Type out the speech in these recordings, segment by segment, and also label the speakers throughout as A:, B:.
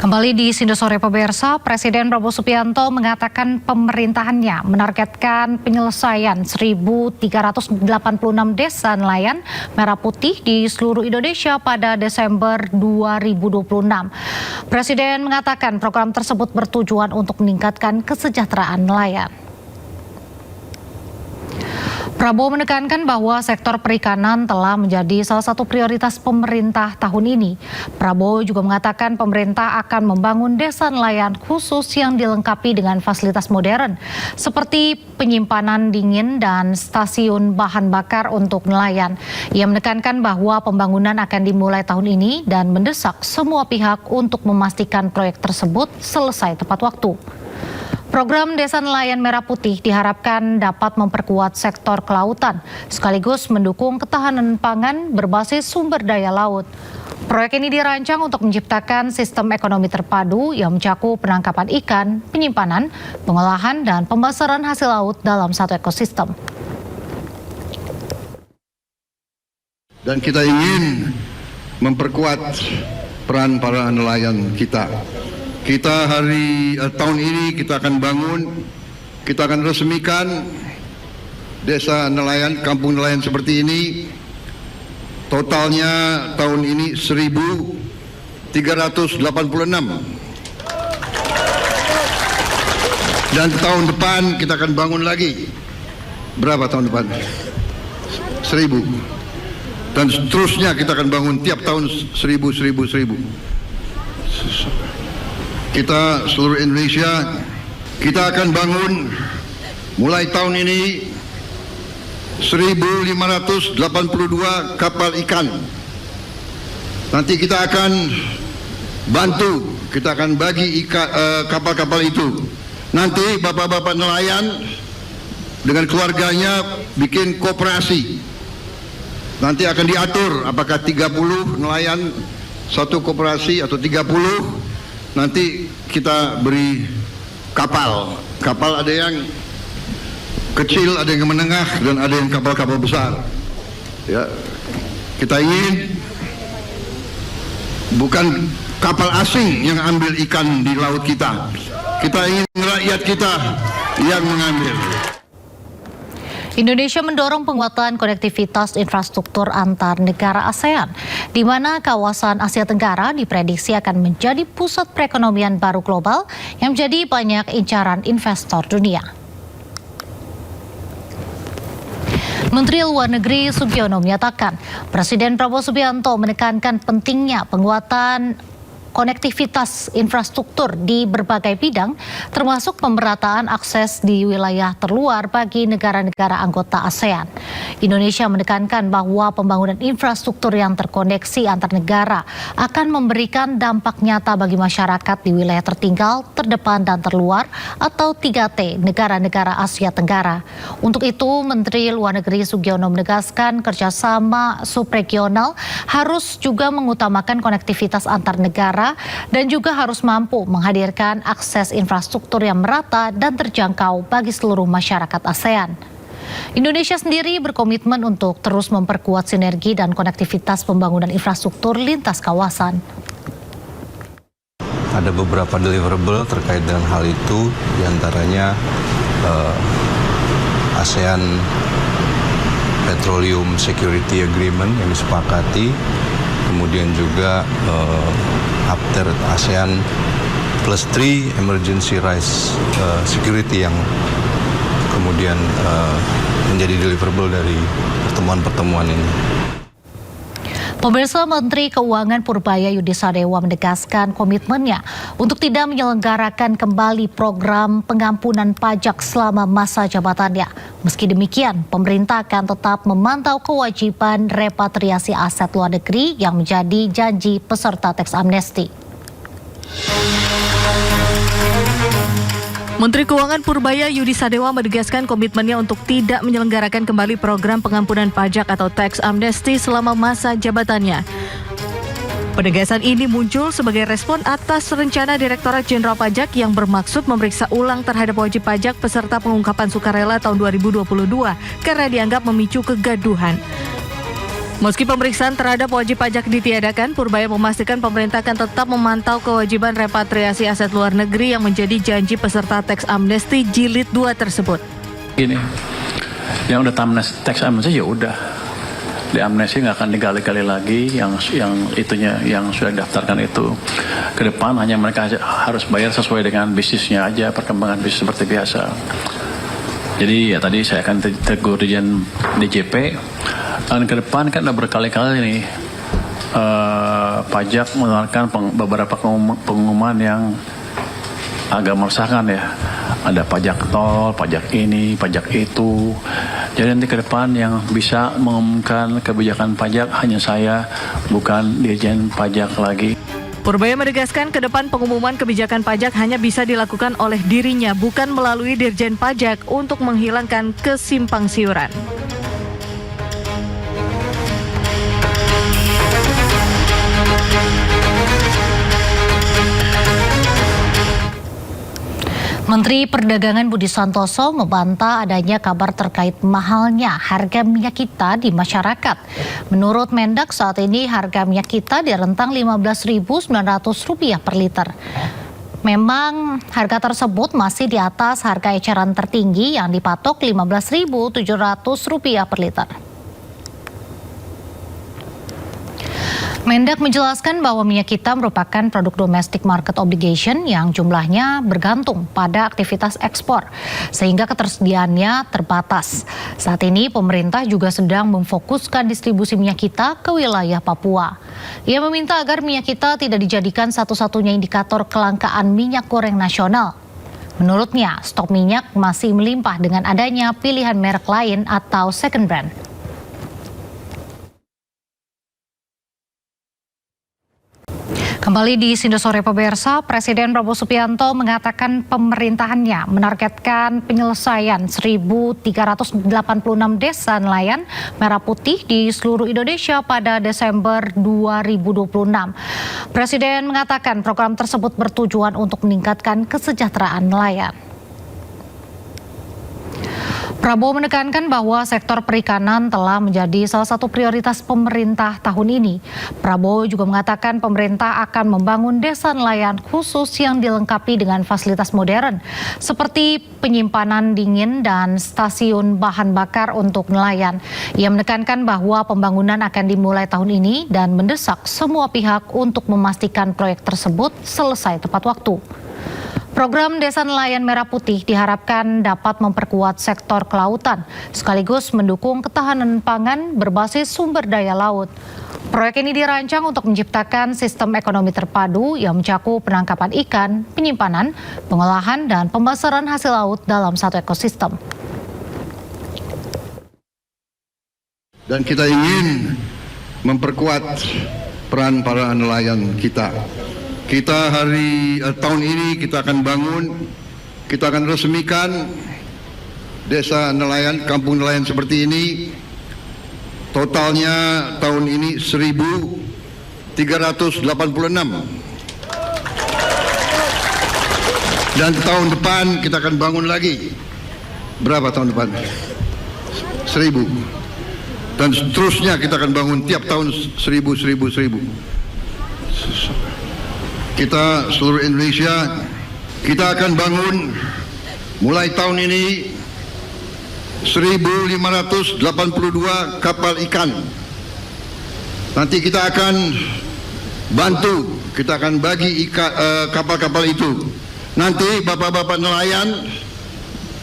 A: Kembali di Sindo Sore Pemirsa, Presiden Prabowo Subianto mengatakan pemerintahannya menargetkan penyelesaian 1.386 desa nelayan merah putih di seluruh Indonesia pada Desember 2026. Presiden mengatakan program tersebut bertujuan untuk meningkatkan kesejahteraan nelayan. Prabowo menekankan bahwa sektor perikanan telah menjadi salah satu prioritas pemerintah tahun ini. Prabowo juga mengatakan pemerintah akan membangun desa nelayan khusus yang dilengkapi dengan fasilitas modern, seperti penyimpanan dingin dan stasiun bahan bakar untuk nelayan. Ia menekankan bahwa pembangunan akan dimulai tahun ini dan mendesak semua pihak untuk memastikan proyek tersebut selesai tepat waktu. Program Desa Nelayan Merah Putih diharapkan dapat memperkuat sektor kelautan, sekaligus mendukung ketahanan pangan berbasis sumber daya laut. Proyek ini dirancang untuk menciptakan sistem ekonomi terpadu yang mencakup penangkapan ikan, penyimpanan, pengolahan, dan pemasaran hasil laut dalam satu ekosistem.
B: Dan kita ingin memperkuat peran para nelayan kita. Tahun ini kita akan bangun, kita akan resmikan desa nelayan, kampung nelayan seperti ini. Totalnya tahun ini 1.386. Dan tahun depan kita akan bangun lagi. Berapa tahun depan? 1.000. Dan seterusnya kita akan bangun tiap tahun 1.000. Kita seluruh Indonesia, kita akan bangun mulai tahun ini 1.582 kapal ikan. Nanti kita akan bantu, kita akan bagi kapal-kapal itu. Nanti bapak-bapak nelayan dengan keluarganya bikin koperasi. Nanti akan diatur apakah 30 nelayan satu koperasi atau 30. Nanti kita beri kapal. Kapal ada yang kecil, ada yang menengah, dan ada yang kapal-kapal besar. Ya, kita ingin bukan kapal asing yang ambil ikan di laut kita. Kita ingin rakyat kita yang mengambil.
A: Indonesia mendorong penguatan konektivitas infrastruktur antar negara ASEAN, di mana kawasan Asia Tenggara diprediksi akan menjadi pusat perekonomian baru global yang menjadi banyak incaran investor dunia. Menteri Luar Negeri Sugiono menyatakan, Presiden Prabowo Subianto menekankan pentingnya penguatan konektivitas infrastruktur di berbagai bidang, termasuk pemerataan akses di wilayah terluar bagi negara-negara anggota ASEAN. Indonesia menekankan bahwa pembangunan infrastruktur yang terkoneksi antar negara akan memberikan dampak nyata bagi masyarakat di wilayah tertinggal, terdepan, dan terluar atau 3T negara-negara Asia Tenggara. Untuk itu, Menteri Luar Negeri Sugiono menegaskan kerjasama subregional harus juga mengutamakan konektivitas antar negara dan juga harus mampu menghadirkan akses infrastruktur yang merata dan terjangkau bagi seluruh masyarakat ASEAN. Indonesia sendiri berkomitmen untuk terus memperkuat sinergi dan konektivitas pembangunan infrastruktur lintas kawasan.
C: Ada beberapa deliverable terkait dengan hal itu, diantaranya ASEAN Petroleum Security Agreement yang disepakati, kemudian juga After ASEAN Plus 3 Emergency Rice Security yang kemudian menjadi deliverable dari pertemuan-pertemuan ini.
A: Pemirsa, Menteri Keuangan Purbaya Yudisadewa menegaskan komitmennya untuk tidak menyelenggarakan kembali program pengampunan pajak selama masa jabatannya. Meski demikian, pemerintah akan tetap memantau kewajiban repatriasi aset luar negeri yang menjadi janji peserta teks amnesti. Menteri Keuangan Purbaya Yudisadewa menegaskan komitmennya untuk tidak menyelenggarakan kembali program pengampunan pajak atau tax amnesty selama masa jabatannya. Penegasan ini muncul sebagai respon atas rencana Direktorat Jenderal Pajak yang bermaksud memeriksa ulang terhadap wajib pajak peserta pengungkapan sukarela tahun 2022 karena dianggap memicu kegaduhan.
D: Meski pemeriksaan terhadap wajib pajak ditiadakan, Purbaya memastikan pemerintah akan tetap memantau kewajiban repatriasi aset luar negeri yang menjadi janji peserta teks amnesti jilid 2 tersebut.
E: Ini yang udah teks amnesti ya udah di amnesti, nggak akan digali-gali lagi yang itunya yang sudah didaftarkan itu. Ke depan hanya mereka harus bayar sesuai dengan bisnisnya aja, perkembangan bisnis seperti biasa. Jadi ya tadi saya akan tegur Dirjen DJP. Dan ke depan kan udah berkali-kali nih pajak mengeluarkan beberapa pengumuman yang agak meresahkan ya. Ada pajak tol, pajak ini, pajak itu. Jadi nanti ke depan yang bisa mengumumkan kebijakan pajak hanya saya, bukan Dirjen Pajak lagi.
D: Purbaya menegaskan ke depan pengumuman kebijakan pajak hanya bisa dilakukan oleh dirinya, bukan melalui Dirjen Pajak untuk menghilangkan kesimpangsiuran.
A: Menteri Perdagangan Budi Santoso membantah adanya kabar terkait mahalnya harga minyak kita di masyarakat. Menurut Mendak, saat ini harga minyak kita di rentang Rp15.900 per liter. Memang harga tersebut masih di atas harga eceran tertinggi yang dipatok Rp15.700 per liter. Mendak menjelaskan bahwa minyak kita merupakan produk domestic market obligation yang jumlahnya bergantung pada aktivitas ekspor, sehingga ketersediaannya terbatas. Saat ini pemerintah juga sedang memfokuskan distribusi minyak kita ke wilayah Papua. Ia meminta agar minyak kita tidak dijadikan satu-satunya indikator kelangkaan minyak goreng nasional. Menurutnya, stok minyak masih melimpah dengan adanya pilihan merek lain atau second brand. Kembali di Sindo Sore Pemirsa, Presiden Prabowo Subianto mengatakan pemerintahannya menargetkan penyelesaian 1.386 desa nelayan merah putih di seluruh Indonesia pada Desember 2026. Presiden mengatakan program tersebut bertujuan untuk meningkatkan kesejahteraan nelayan. Prabowo menekankan bahwa sektor perikanan telah menjadi salah satu prioritas pemerintah tahun ini. Prabowo juga mengatakan pemerintah akan membangun desa nelayan khusus yang dilengkapi dengan fasilitas modern, seperti penyimpanan dingin dan stasiun bahan bakar untuk nelayan. Ia menekankan bahwa pembangunan akan dimulai tahun ini dan mendesak semua pihak untuk memastikan proyek tersebut selesai tepat waktu. Program Desa Nelayan Merah Putih diharapkan dapat memperkuat sektor kelautan, sekaligus mendukung ketahanan pangan berbasis sumber daya laut. Proyek ini dirancang untuk menciptakan sistem ekonomi terpadu yang mencakup penangkapan ikan, penyimpanan, pengolahan, dan pemasaran hasil laut dalam satu ekosistem.
B: Dan kita ingin memperkuat peran para nelayan kita. Kita tahun ini kita akan bangun, kita akan resmikan desa nelayan, kampung nelayan seperti ini. Totalnya tahun ini 1.386. Dan tahun depan kita akan bangun lagi. Berapa tahun depan? 1.000. Dan seterusnya kita akan bangun tiap tahun 1.000. Kita seluruh Indonesia, kita akan bangun mulai tahun ini 1.582 kapal ikan. Nanti kita akan bantu, kita akan bagi kapal-kapal itu. Nanti bapak-bapak nelayan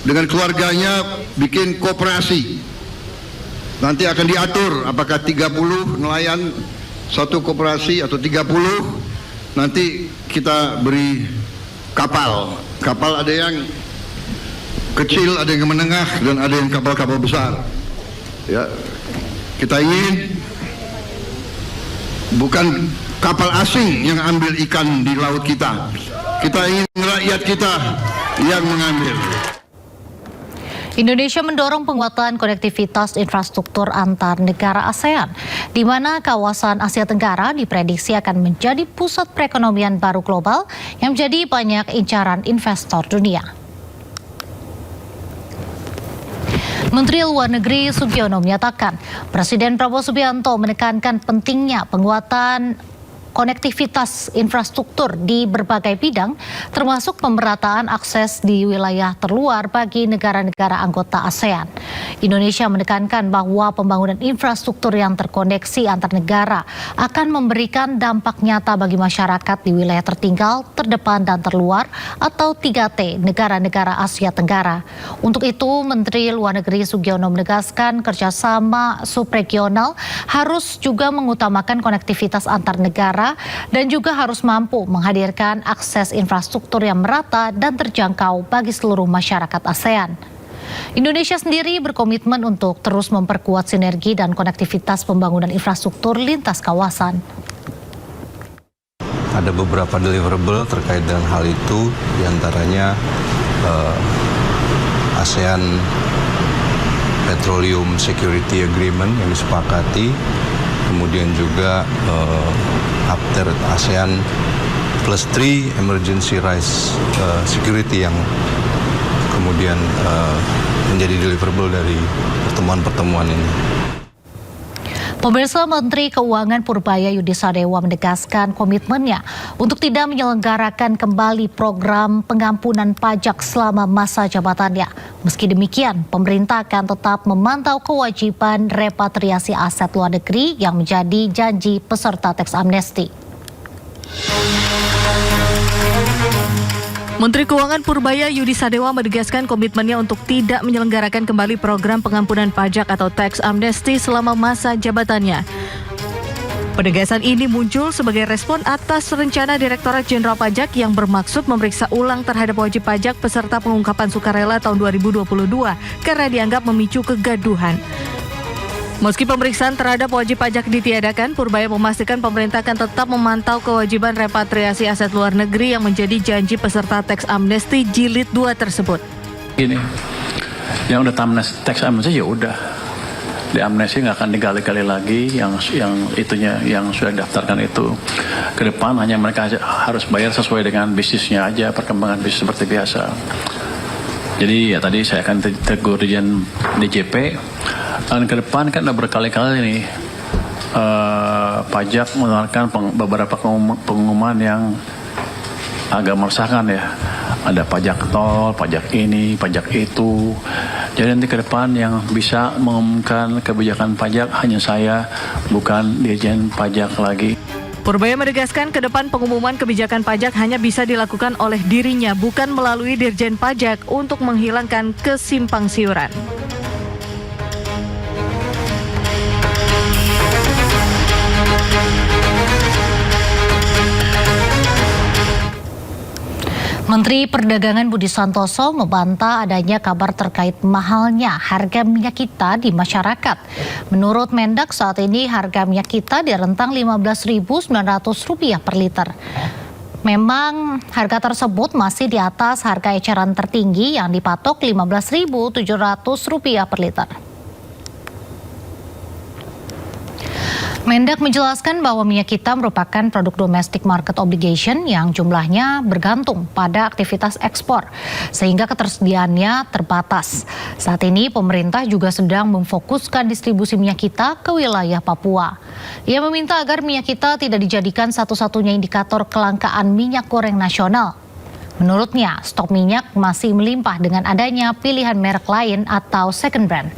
B: dengan keluarganya bikin koperasi. Nanti akan diatur apakah 30 nelayan satu koperasi atau 30. Nanti kita beri kapal. Kapal ada yang kecil, ada yang menengah, dan ada yang kapal-kapal besar. Ya, kita ingin bukan kapal asing yang ambil ikan di laut kita. Kita ingin rakyat kita yang mengambil.
A: Indonesia mendorong penguatan konektivitas infrastruktur antar negara ASEAN, di mana kawasan Asia Tenggara diprediksi akan menjadi pusat perekonomian baru global yang menjadi banyak incaran investor dunia. Menteri Luar Negeri Sugiono menyatakan, Presiden Prabowo Subianto menekankan pentingnya penguatan konektivitas infrastruktur di berbagai bidang, termasuk pemerataan akses di wilayah terluar bagi negara-negara anggota ASEAN. Indonesia menekankan bahwa pembangunan infrastruktur yang terkoneksi antar negara akan memberikan dampak nyata bagi masyarakat di wilayah tertinggal, terdepan, dan terluar atau 3T negara-negara Asia Tenggara. Untuk itu, Menteri Luar Negeri Sugiono menegaskan kerjasama subregional harus juga mengutamakan konektivitas antar negara dan juga harus mampu menghadirkan akses infrastruktur yang merata dan terjangkau bagi seluruh masyarakat ASEAN. Indonesia sendiri berkomitmen untuk terus memperkuat sinergi dan konektivitas pembangunan infrastruktur lintas kawasan.
C: Ada beberapa deliverable terkait dengan hal itu, diantaranya ASEAN Petroleum Security Agreement yang disepakati, kemudian juga after ASEAN Plus 3 Emergency Rice Security yang kemudian menjadi deliverable dari pertemuan-pertemuan ini.
A: Pemirsa, Menteri Keuangan Purbaya Yudisadewa menegaskan komitmennya untuk tidak menyelenggarakan kembali program pengampunan pajak selama masa jabatannya. Meski demikian, pemerintah akan tetap memantau kewajiban repatriasi aset luar negeri yang menjadi janji peserta teks amnesti.
D: Menteri Keuangan Purbaya Yudisadewa menegaskan komitmennya untuk tidak menyelenggarakan kembali program pengampunan pajak atau tax amnesty selama masa jabatannya. Penegasan ini muncul sebagai respon atas rencana Direktorat Jenderal Pajak yang bermaksud memeriksa ulang terhadap wajib pajak peserta pengungkapan sukarela tahun 2022 karena dianggap memicu kegaduhan. Meski pemeriksaan terhadap wajib pajak ditiadakan, Purbaya memastikan pemerintah akan tetap memantau kewajiban repatriasi aset luar negeri yang menjadi janji peserta teks amnesti jilid 2 tersebut.
E: Ini yang udah teks amnesti ya udah di amnesti, nggak akan digali-gali lagi yang itunya yang sudah daftarkan itu. Ke depan hanya mereka harus bayar sesuai dengan bisnisnya aja, perkembangan bisnis seperti biasa. Jadi ya tadi saya akan tegur Dirjen DJP. Dan ke depan kan udah berkali-kali nih pajak mengeluarkan beberapa pengumuman yang agak meresahkan ya. Ada pajak tol, pajak ini, pajak itu. Jadi nanti ke depan yang bisa mengumumkan kebijakan pajak hanya saya, bukan Dirjen Pajak lagi.
D: Purbaya menegaskan ke depan pengumuman kebijakan pajak hanya bisa dilakukan oleh dirinya, bukan melalui Dirjen Pajak untuk menghilangkan kesimpangsiuran.
A: Menteri Perdagangan Budi Santoso membantah adanya kabar terkait mahalnya harga minyak kita di masyarakat. Menurut Mendak, saat ini harga minyak kita di rentang Rp15.900 per liter. Memang harga tersebut masih di atas harga eceran tertinggi yang dipatok Rp15.700 per liter. Mendak menjelaskan bahwa minyak kita merupakan produk domestic market obligation yang jumlahnya bergantung pada aktivitas ekspor, sehingga ketersediaannya terbatas. Saat ini pemerintah juga sedang memfokuskan distribusi minyak kita ke wilayah Papua. Ia meminta agar minyak kita tidak dijadikan satu-satunya indikator kelangkaan minyak goreng nasional. Menurutnya, stok minyak masih melimpah dengan adanya pilihan merek lain atau second brand.